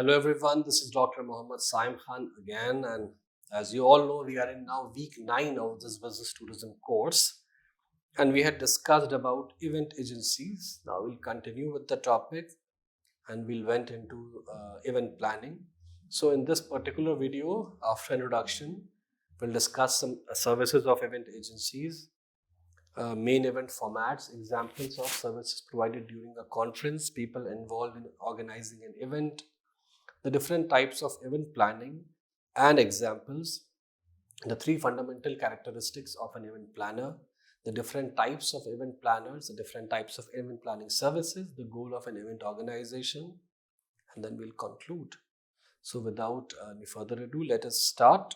Hello everyone, this is Dr. Mohammed Saim Khan again, and as you all know, we are in now week 9 of this business tourism course, and we had discussed about event agencies. Now we'll continue with the topic and we'll went into event planning. So in this particular video, after introduction, we'll discuss some services of event agencies, main event formats, examples of services provided during a conference, people involved in organizing an event, the different types of event planning and examples, the three fundamental characteristics of an event planner, the different types of event planners, the different types of event planning services, the goal of an event organization, and then we'll conclude. So without any further ado, let us start.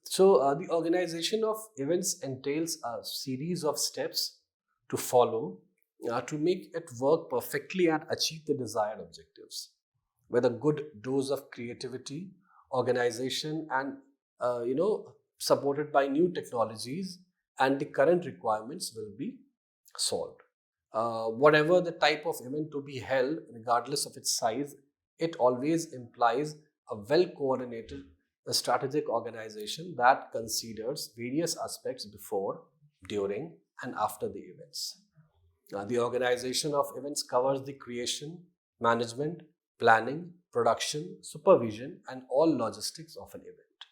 So the organization of events entails a series of steps to follow to make it work perfectly and achieve the desired objectives with a good dose of creativity, organization, and supported by new technologies, and the current requirements will be solved. Whatever the type of event to be held, regardless of its size, it always implies a well coordinated strategic organization that considers various aspects before, during, and after the events. The organization of events covers the creation, management, planning, production, supervision, and all logistics of an event.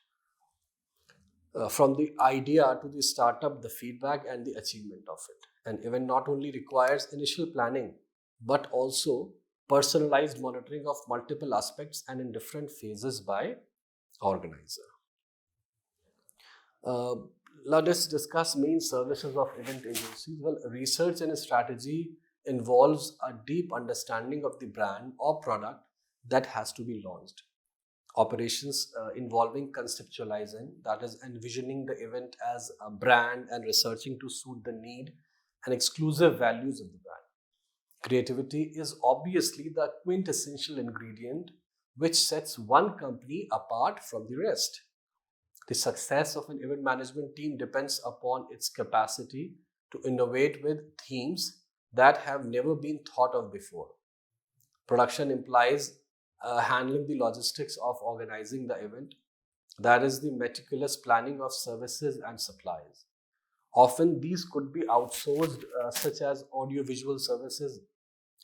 From the idea to the startup, the feedback, and the achievement of it. An event not only requires initial planning, but also personalized monitoring of multiple aspects and in different phases by organizer. Uh, Let us discuss main services of event agencies. Well, research and strategy involves a deep understanding of the brand or product that has to be launched. Operations involving conceptualizing, that is, envisioning the event as a brand and researching to suit the need and exclusive values of the brand. Creativity is obviously the quintessential ingredient which sets one company apart from the rest. The success of an event management team depends upon its capacity to innovate with themes that have never been thought of before. Production implies handling the logistics of organizing the event, that is, the meticulous planning of services and supplies. Often, these could be outsourced, such as audiovisual services,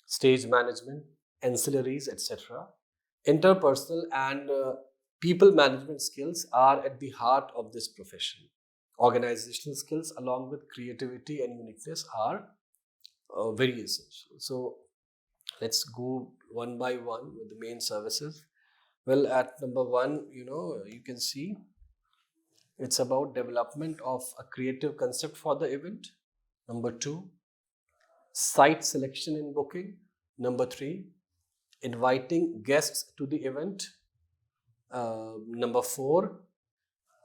stage management, ancillaries, etc. Interpersonal and people management skills are at the heart of this profession. Organizational skills, along with creativity and uniqueness, are very essential. So, let's go one by one with the main services. Well, at number one, you can see it's about development of a creative concept for the event. Number two, site selection and booking. Number three, inviting guests to the event. Number four,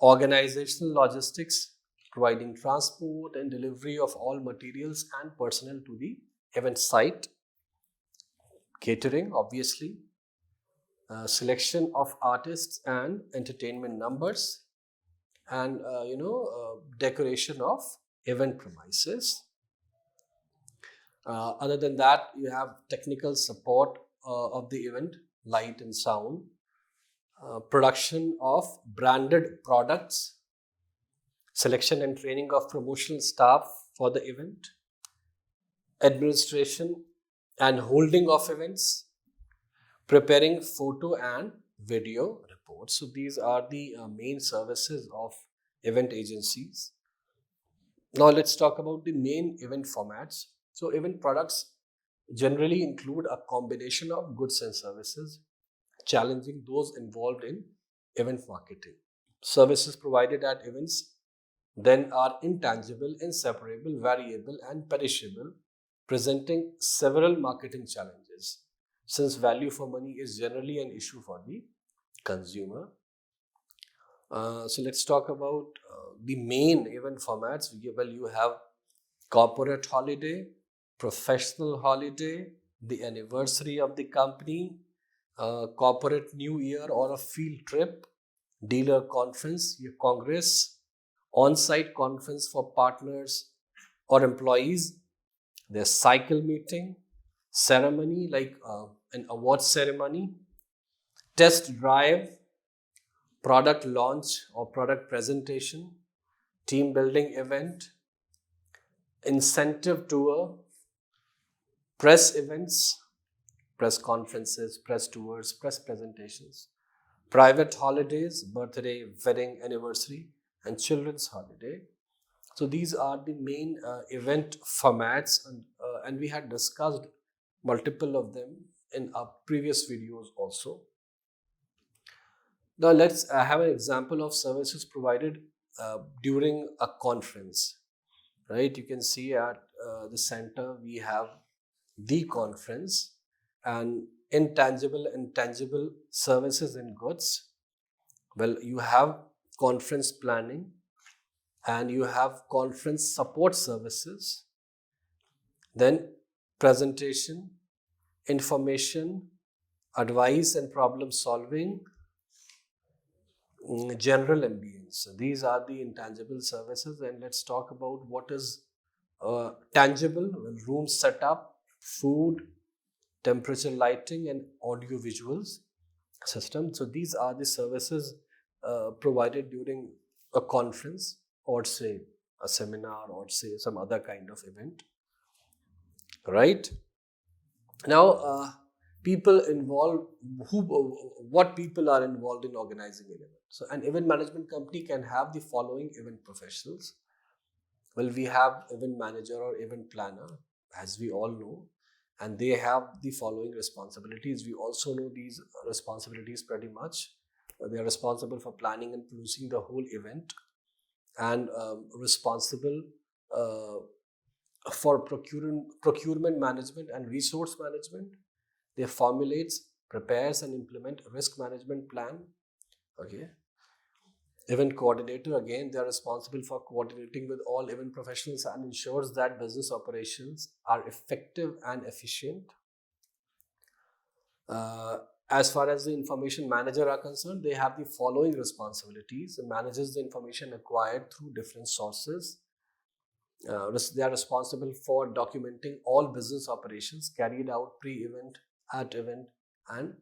organizational logistics, providing transport and delivery of all materials and personnel to the event site. Catering, obviously. Selection of artists and entertainment numbers, and decoration of event premises. Other than that, you have technical support of the event, light and sound, production of branded products, selection and training of promotional staff for the event, administration and holding of events, preparing photo and video reports. So these are the main services of event agencies. Now let's talk about the main event formats. So event products generally include a combination of goods and services, challenging those involved in event marketing. Services provided at events then are intangible, inseparable, variable, and perishable, presenting several marketing challenges, since value for money is generally an issue for the consumer. So let's talk about the main event formats. Well, you have corporate holiday, professional holiday, the anniversary of the company, corporate new year or a field trip, dealer conference, your congress, on-site conference for partners or employees, there's cycle meeting, ceremony like an award ceremony, test drive, product launch or product presentation, team building event, incentive tour, press events, press conferences, press tours, press presentations, private holidays, birthday, wedding, anniversary, and children's holiday. So these are the main event formats, and we had discussed multiple of them in our previous videos also. Now let's have an example of services provided during a conference, right? You can see at the center we have the conference and intangible and tangible services and goods. Well, you have conference planning and you have conference support services, then presentation, information, advice and problem solving, general ambience. These are the intangible services, and let's talk about what is tangible. Well, room setup, food, temperature, lighting, and audio visuals system. So these are the services provided during a conference, or say a seminar, or say some other kind of event, right? Now, people involved, what people are involved in organizing an event. So an event management company can have the following event professionals. Well, we have event manager or event planner, as we all know, and they have the following responsibilities. We also know these responsibilities pretty much. They are responsible for planning and producing the whole event, and responsible for procurement management and resource management. They formulates, prepares, and implement a risk management plan. Okay. Event coordinator, again, they are responsible for coordinating with all event professionals and ensures that business operations are effective and efficient. As far as the information manager are concerned, they have the following responsibilities. It manages the information acquired through different sources. They are responsible for documenting all business operations carried out pre-event, at event, and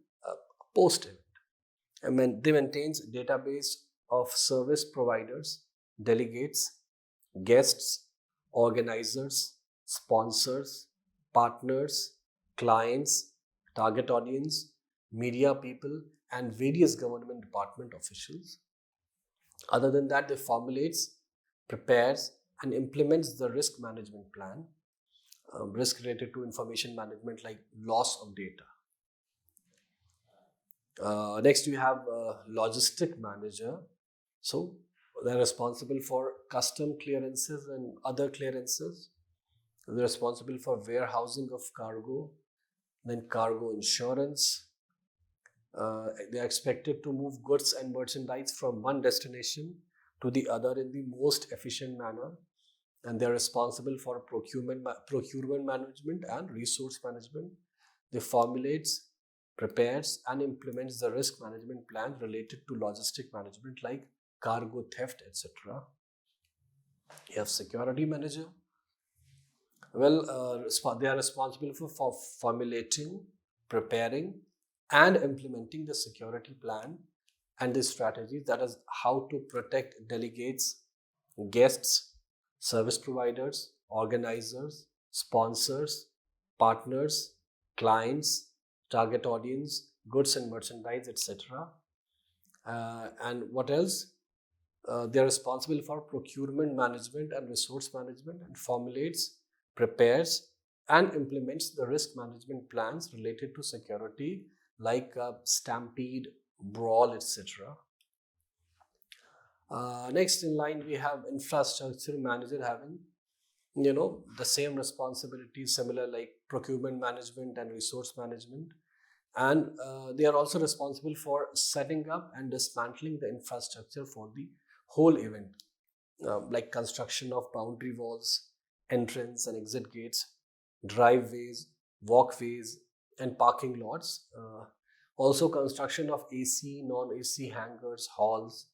post-event. And they maintains database of service providers, delegates, guests, organizers, sponsors, partners, clients, target audience, media people, and various government department officials. Other than that, they formulates, prepares, and implements the risk management plan, risk related to information management like loss of data. Next, we have logistic manager. So they're responsible for custom clearances and other clearances. They're responsible for warehousing of cargo, then cargo insurance. They are expected to move goods and merchandise from one destination to the other in the most efficient manner, and they are responsible for procurement management and resource management. They formulates, prepares, and implements the risk management plan related to logistic management like cargo theft, etc. You have security manager. Well, they are responsible for formulating, preparing, and implementing the security plan and the strategies, that is how to protect delegates, guests, service providers, organizers, sponsors, partners, clients, target audience, goods and merchandise, etc. And what else? They are responsible for procurement management and resource management, and formulates, prepares, and implements the risk management plans related to security like stampede, brawl, etc. Next in line, we have infrastructure manager, having the same responsibilities, similar like procurement management and resource management, and they are also responsible for setting up and dismantling the infrastructure for the whole event, like construction of boundary walls, entrance and exit gates, driveways, walkways, and parking lots. Also construction of AC, non-AC hangars, halls,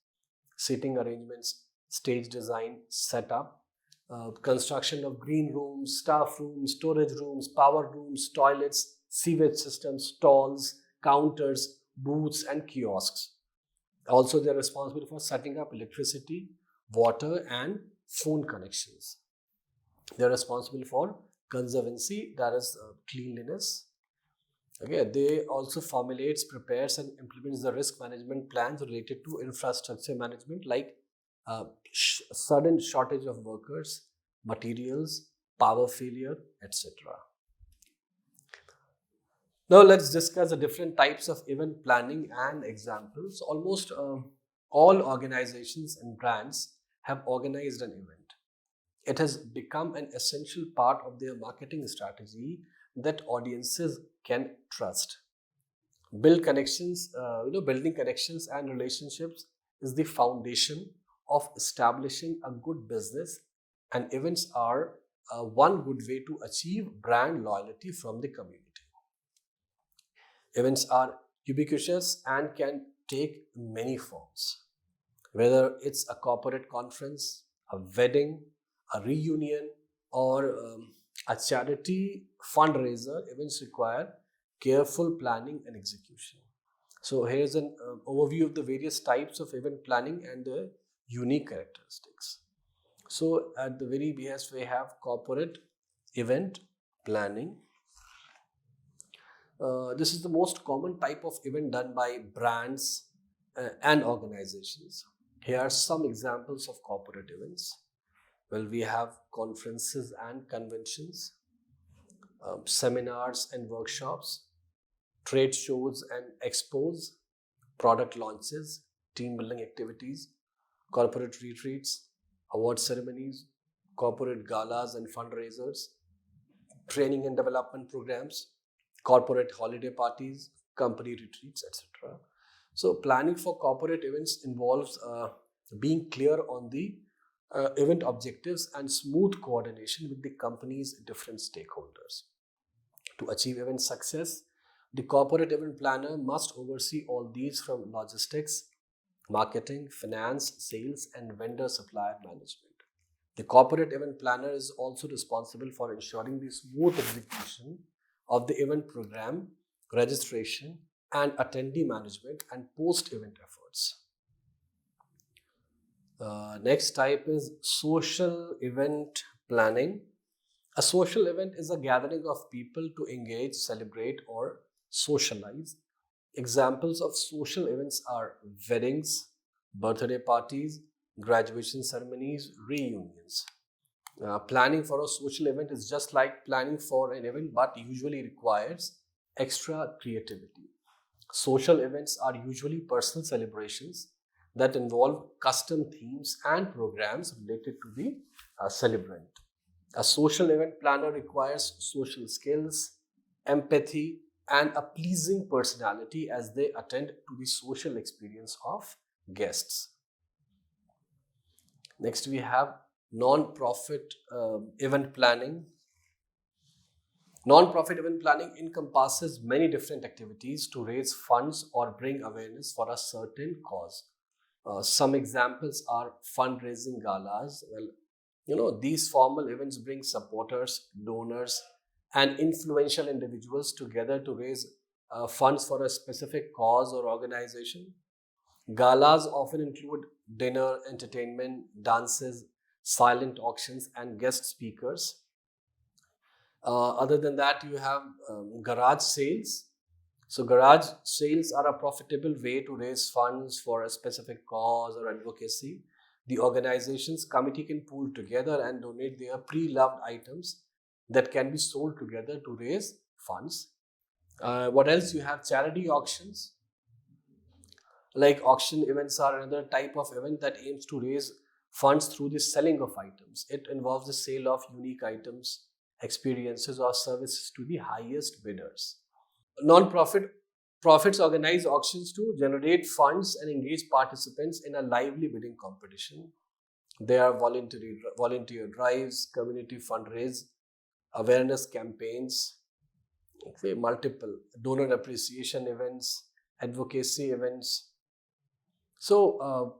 seating arrangements, stage design, setup, construction of green rooms, staff rooms, storage rooms, power rooms, toilets, sewage systems, stalls, counters, booths, and kiosks. Also, they're responsible for setting up electricity, water, and phone connections. They're responsible for conservancy, that is cleanliness. Okay, they also formulates, prepares, and implements the risk management plans related to infrastructure management, like sudden shortage of workers, materials, power failure, etc. Now let's discuss the different types of event planning and examples. Almost all organizations and brands have organized an event. It has become an essential part of their marketing strategy that audiences can trust. Building connections and relationships is the foundation of establishing a good business, and events are one good way to achieve brand loyalty from the community. Events are ubiquitous and can take many forms. Whether it's a corporate conference, a wedding, a reunion, or a charity fundraiser, events require careful planning and execution. So, here's an overview of the various types of event planning and the unique characteristics. So, at the very behest, we have corporate event planning. This is the most common type of event done by brands and organizations. Here are some examples of corporate events. Well, we have conferences and conventions, seminars and workshops, trade shows and expos, product launches, team building activities, corporate retreats, award ceremonies, corporate galas and fundraisers, training and development programs, corporate holiday parties, company retreats, etc. So, planning for corporate events involves being clear on the event objectives and smooth coordination with the company's different stakeholders. To achieve event success, the corporate event planner must oversee all these, from logistics, marketing, finance, sales, and vendor supplier management. The corporate event planner is also responsible for ensuring the smooth execution of the event program, registration, and attendee management and post-event efforts. Next type is social event planning. A social event is a gathering of people to engage, celebrate, or socialize. Examples of social events are weddings, birthday parties, graduation ceremonies, reunions. Planning for a social event is just like planning for an event, but usually requires extra creativity. Social events are usually personal celebrations that involve custom themes and programs related to the celebrant. A social event planner requires social skills, empathy, and a pleasing personality as they attend to the social experience of guests. Next, we have non-profit event planning. Non-profit event planning encompasses many different activities to raise funds or bring awareness for a certain cause. Some examples are fundraising galas. Well, these formal events bring supporters, donors, and influential individuals together to raise funds for a specific cause or organization. Galas often include dinner, entertainment, dances, silent auctions, and guest speakers. Other than that, you have garage sales. So, garage sales are a profitable way to raise funds for a specific cause or advocacy. The organization's committee can pool together and donate their pre-loved items that can be sold together to raise funds. What else? You have charity auctions. Like auction events are another type of event that aims to raise funds through the selling of items. It involves the sale of unique items, experiences, or services to the highest bidders. Non-profit profits organize auctions to generate funds and engage participants in a lively bidding competition. There are volunteer drives, community fundraise, awareness campaigns, okay, multiple donor appreciation events, advocacy events. So,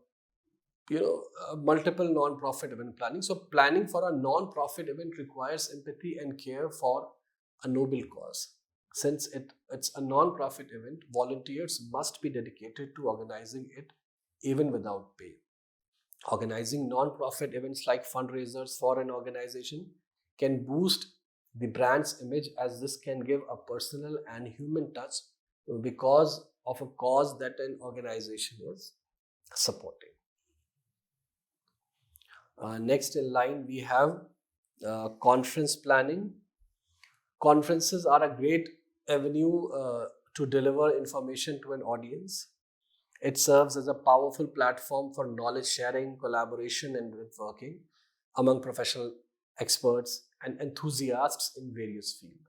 multiple non-profit event planning. So, planning for a non-profit event requires empathy and care for a noble cause. Since it's a non-profit event, volunteers must be dedicated to organizing it even without pay. Organizing non-profit events like fundraisers for an organization can boost the brand's image, as this can give a personal and human touch because of a cause that an organization is supporting. Next in line, we have conference planning. Conferences are a great avenue to deliver information to an audience. It serves as a powerful platform for knowledge sharing, collaboration, and networking among professional experts and enthusiasts in various fields.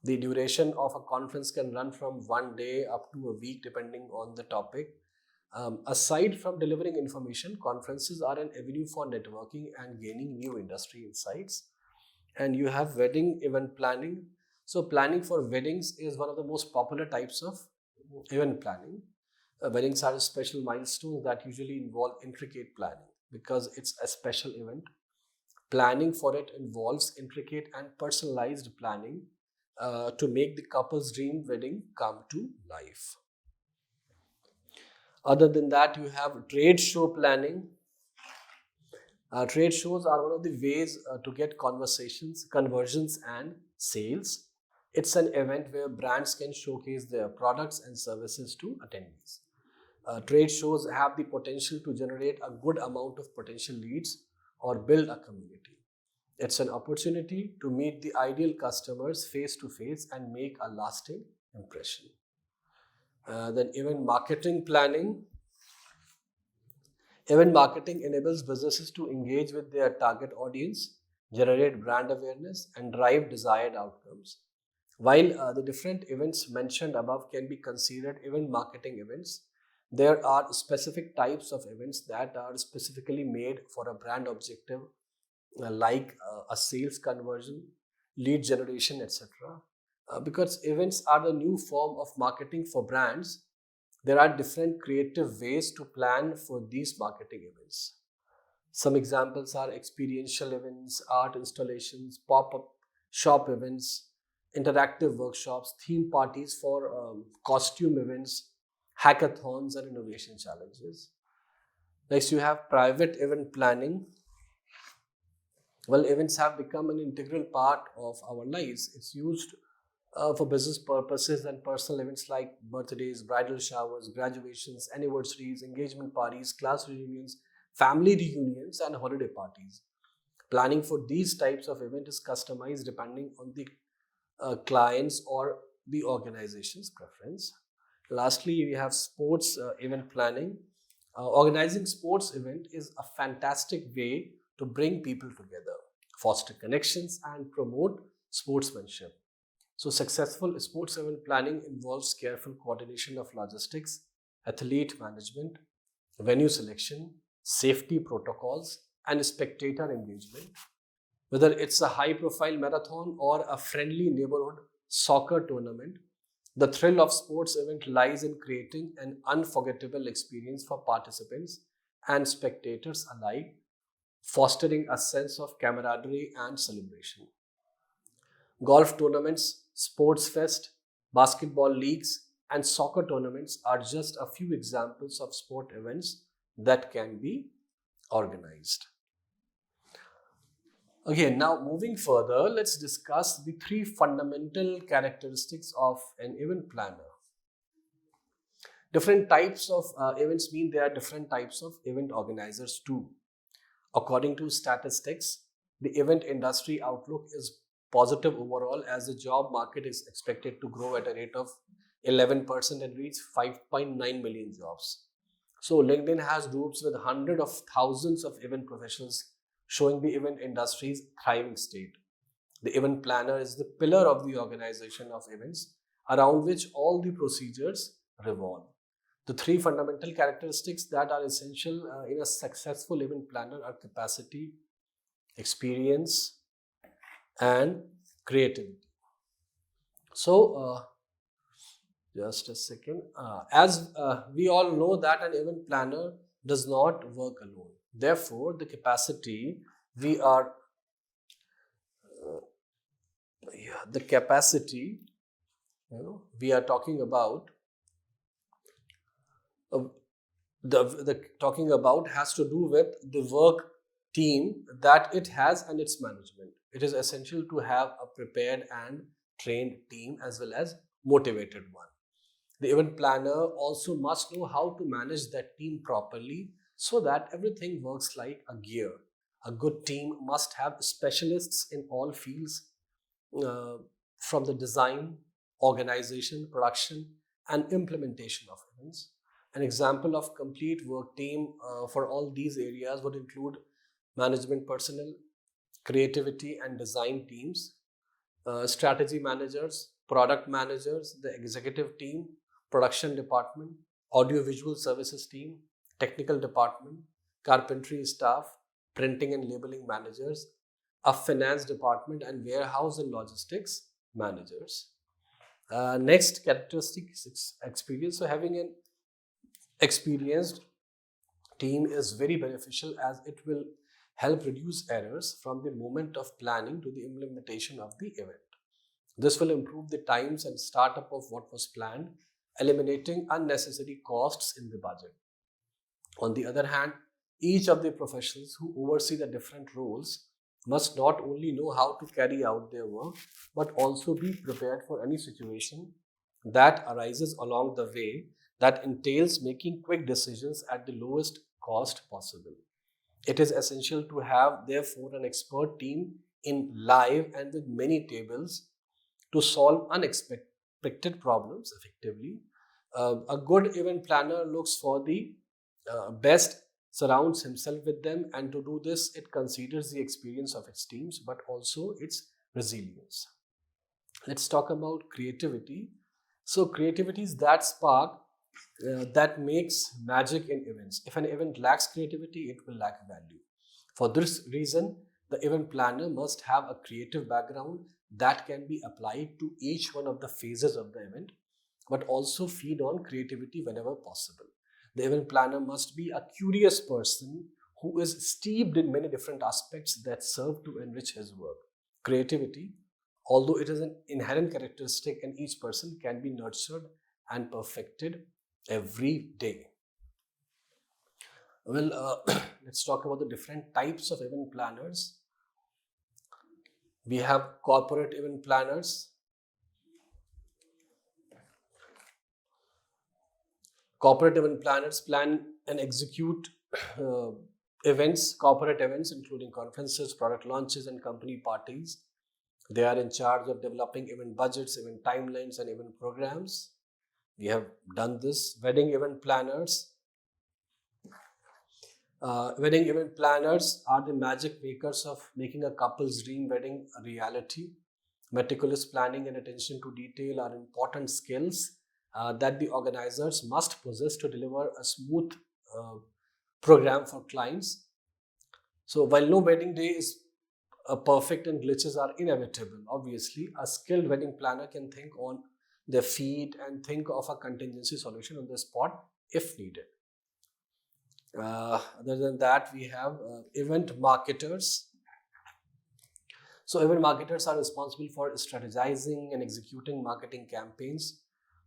The duration of a conference can run from one day up to a week, depending on the topic. Aside from delivering information, conferences are an avenue for networking and gaining new industry insights. And you have wedding event planning. So, planning for weddings is one of the most popular types of event planning. Weddings are special milestones that usually involve intricate planning because it's a special event. Planning for it involves intricate and personalized planning to make the couple's dream wedding come to life. Other than that, you have trade show planning. Trade shows are one of the ways to get conversions, and sales. It's an event where brands can showcase their products and services to attendees. Trade shows have the potential to generate a good amount of potential leads or build a community. It's an opportunity to meet the ideal customers face to face and make a lasting impression. Then event marketing planning. Event marketing enables businesses to engage with their target audience, generate brand awareness, and drive desired outcomes. While the different events mentioned above can be considered event marketing events, there are specific types of events that are specifically made for a brand objective, like a sales conversion, lead generation, etc. Because events are the new form of marketing for brands, there are different creative ways to plan for these marketing events. Some examples are experiential events, art installations, pop up shop events, interactive workshops, theme parties for costume events, hackathons, and innovation challenges. Next, you have private event planning. Well, events have become an integral part of our lives. It's used for business purposes and personal events like birthdays, bridal showers, graduations, anniversaries, engagement parties, class reunions, family reunions, and holiday parties. Planning for these types of event is customized depending on the client's or the organization's preference. Lastly, we have sports event planning. Organizing sports event is a fantastic way to bring people together, foster connections, and promote sportsmanship. So, successful sports event planning involves careful coordination of logistics, athlete management, venue selection, safety protocols, and spectator engagement. Whether it's a high profile marathon or a friendly neighborhood soccer tournament, the thrill of sports event lies in creating an unforgettable experience for participants and spectators alike, fostering a sense of camaraderie and celebration. Golf tournaments, sports fest, basketball leagues, and soccer tournaments are just a few examples of sport events that can be organized. Okay, now moving further, let's discuss the three fundamental characteristics of an event planner. Different types of events mean there are different types of event organizers too. According to statistics, the event industry outlook is positive overall, as the job market is expected to grow at a rate of 11% and reach 5.9 million jobs. So LinkedIn has groups with hundreds of thousands of event professionals showing the event industry's thriving state. The event planner is the pillar of the organization of events around which all the procedures revolve. The three fundamental characteristics that are essential in a successful event planner are capacity, experience, and creativity. So, just a second. As we all know that an event planner does not work alone. Therefore, the capacity we are, the capacity We are talking about uh, the talking about has to do with the work team that it has and its management. It is essential to have a prepared and trained team as well as motivated one. The event planner also must know how to manage that team properly so that everything works like a gear. A good team must have specialists in all fields, uh, from the design, organization, production, and implementation of events. An example of complete work team for all these areas would include management personnel, creativity and design teams, strategy managers, product managers, the executive team, production department, audiovisual services team, technical department, carpentry staff, printing and labeling managers, a finance department, and warehouse and logistics managers. Next characteristic is experience. So having an experienced team is very beneficial as it will help reduce errors from the moment of planning to the implementation of the event. This will improve the times and startup of what was planned, eliminating unnecessary costs in the budget. On the other hand, each of the professionals who oversee the different roles must not only know how to carry out their work, but also be prepared for any situation that arises along the way that entails making quick decisions at the lowest cost possible. It is essential to have, therefore, an expert team in live and with many tables to solve unexpected problems effectively. A good event planner looks for the best, surrounds himself with them, and to do this, it considers the experience of its teams but also its resilience. Let's talk about creativity. So, creativity is that spark that makes magic in events. If an event lacks creativity, it will lack value. For this reason, the event planner must have a creative background that can be applied to each one of the phases of the event, but also feed on creativity whenever possible. The event planner must be a curious person who is steeped in many different aspects that serve to enrich his work. Creativity, although it is an inherent characteristic in each person, can be nurtured and perfected every day. Well, let's talk about the different types of event planners. We have corporate event planners. Corporate event planners plan and execute uh, corporate events, including conferences, product launches, and company parties. They are in charge of developing event budgets, event timelines, and event programs. We have done this. Wedding event planners are the magic makers of making a couple's dream wedding a reality. Meticulous planning and attention to detail are important skills that the organizers must possess to deliver a smooth uh, program for clients. So, while no wedding day is perfect and glitches are inevitable, obviously, a skilled wedding planner can think on their feet and think of a contingency solution on the spot if needed. Other than that, we have event marketers. So, event marketers are responsible for strategizing and executing marketing campaigns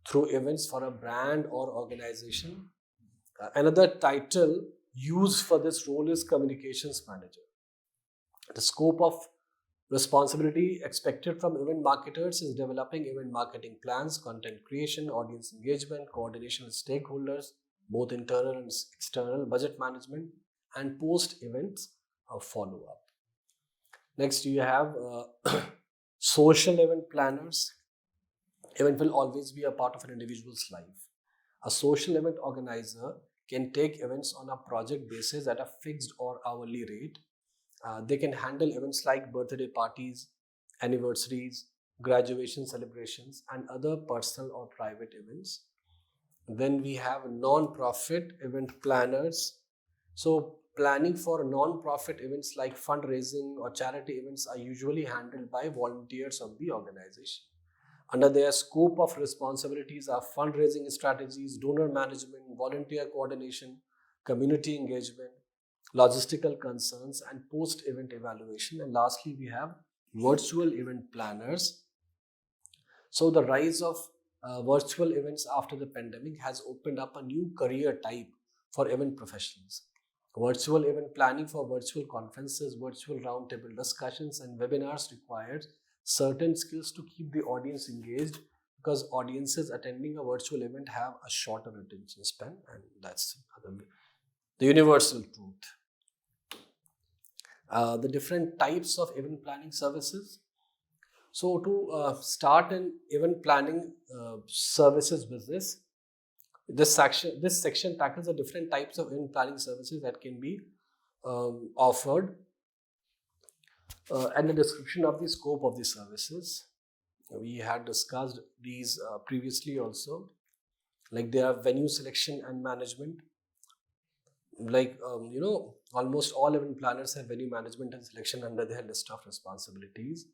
through events for a brand or organization. Another title used for this role is communications manager. The scope of responsibility expected from event marketers is developing event marketing plans, content creation, audience engagement, coordination with stakeholders, both internal and external, budget management, and post events follow up. Next, you have social event planners. Event will always be a part of an individual's life. A social event organizer can take events on a project basis at a fixed or hourly rate. They can handle events like birthday parties, anniversaries, graduation celebrations, and other personal or private events. Then we have non-profit event planners. So, planning for non-profit events like fundraising or charity events are usually handled by volunteers of the organization. Under their scope of responsibilities are fundraising strategies, donor management, volunteer coordination, community engagement, logistical concerns, and post event evaluation. And lastly, we have virtual event planners. So, the rise of virtual events after the pandemic has opened up a new career type for event professionals. Virtual event planning for virtual conferences, virtual roundtable discussions, and webinars requires certain skills to keep the audience engaged, because audiences attending a virtual event have a shorter attention span, and that's the universal truth. The different types of event planning services. So, to start an event planning services business, this section tackles the different types of event planning services that can be offered, and the description of the scope of the services. We had discussed these previously also. Like, there are venue selection and management. Like, almost all event planners have venue management and selection under their list of responsibilities.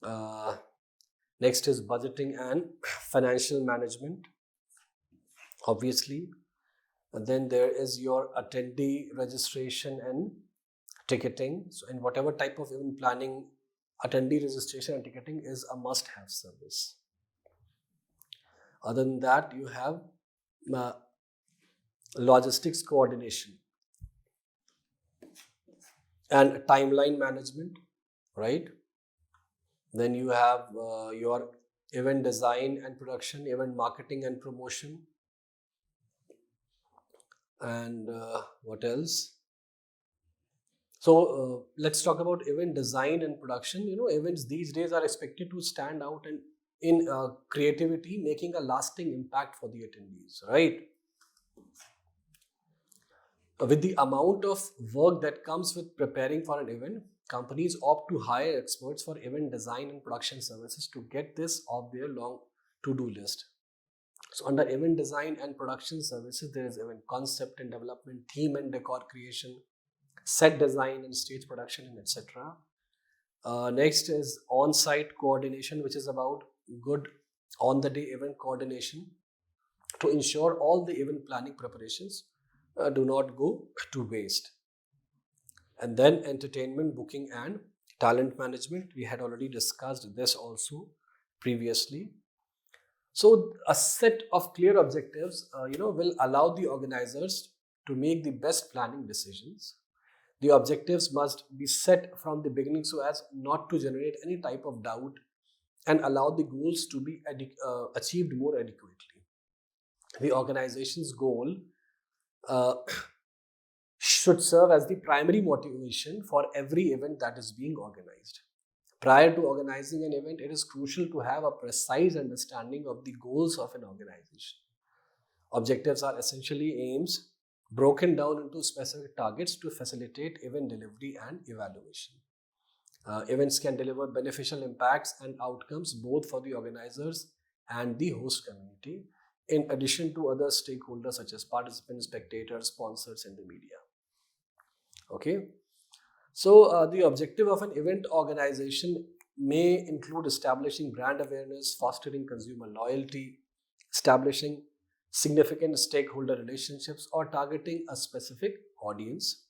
Uh, Next is budgeting and financial management, obviously. And then there is your attendee registration and ticketing. So, in whatever type of event planning, attendee registration and ticketing is a must-have service. Other than that, you have logistics coordination and timeline management, right? Then you have your event design and production, event marketing and promotion, and what else? So let's talk about event design and production. Events these days are expected to stand out and in creativity, making a lasting impact for the attendees, right? With the amount of work that comes with preparing for an event, companies opt to hire experts for event design and production services to get this off their long to-do list. So under event design and production services, there is event concept and development, theme and decor creation, set design and stage production, and etc. Next is on-site coordination, which is about good on-the-day event coordination to ensure all the event planning preparations do not go to waste. And then entertainment, booking, and talent management. We had already discussed this also previously. So a set of clear objectives, will allow the organizers to make the best planning decisions. The objectives must be set from the beginning so as not to generate any type of doubt and allow the goals to be achieved more adequately. The organization's goal should serve as the primary motivation for every event that is being organized. Prior to organizing an event, it is crucial to have a precise understanding of the goals of an organization. Objectives are essentially aims broken down into specific targets to facilitate event delivery and evaluation. Events can deliver beneficial impacts and outcomes both for the organizers and the host community, in addition to other stakeholders such as participants, spectators, sponsors, and the media. Okay. So the objective of an event organization may include establishing brand awareness, fostering consumer loyalty, establishing significant stakeholder relationships, or targeting a specific audience.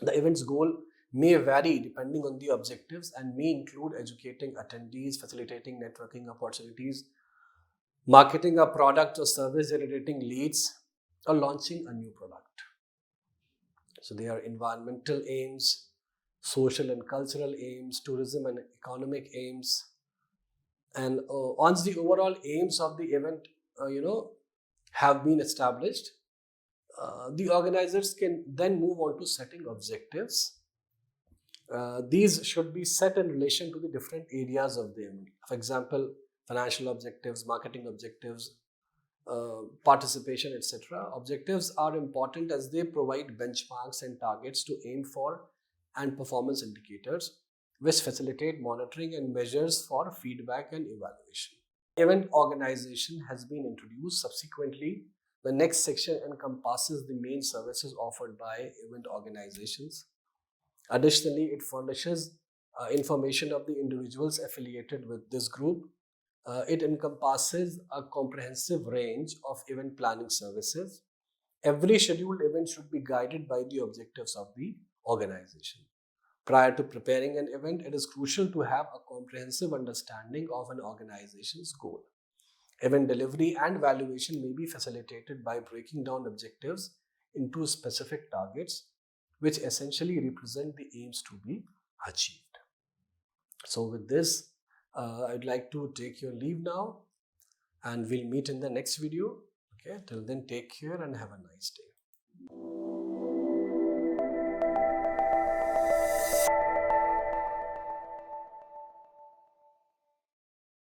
The event's goal may vary depending on the objectives and may include educating attendees, facilitating networking opportunities, marketing a product or service, generating leads, or launching a new product. So there are environmental aims, social and cultural aims, tourism and economic aims. And once the overall aims of the event, have been established, the organizers can then move on to setting objectives. These should be set in relation to the different areas of the event. For example, financial objectives, marketing objectives, participation, etc. Objectives are important as they provide benchmarks and targets to aim for and performance indicators, which facilitate monitoring and measures for feedback and evaluation. Event organization has been introduced. Subsequently, the next section encompasses the main services offered by event organizations. Additionally, it furnishes information of the individuals affiliated with this group. It encompasses a comprehensive range of event planning services. Every scheduled event should be guided by the objectives of the organization. Prior to preparing an event, it is crucial to have a comprehensive understanding of an organization's goal. Event delivery and valuation may be facilitated by breaking down objectives into specific targets, which essentially represent the aims to be achieved. So with this, I'd like to take your leave now, and we'll meet in the next video. Okay, till then, take care and have a nice day.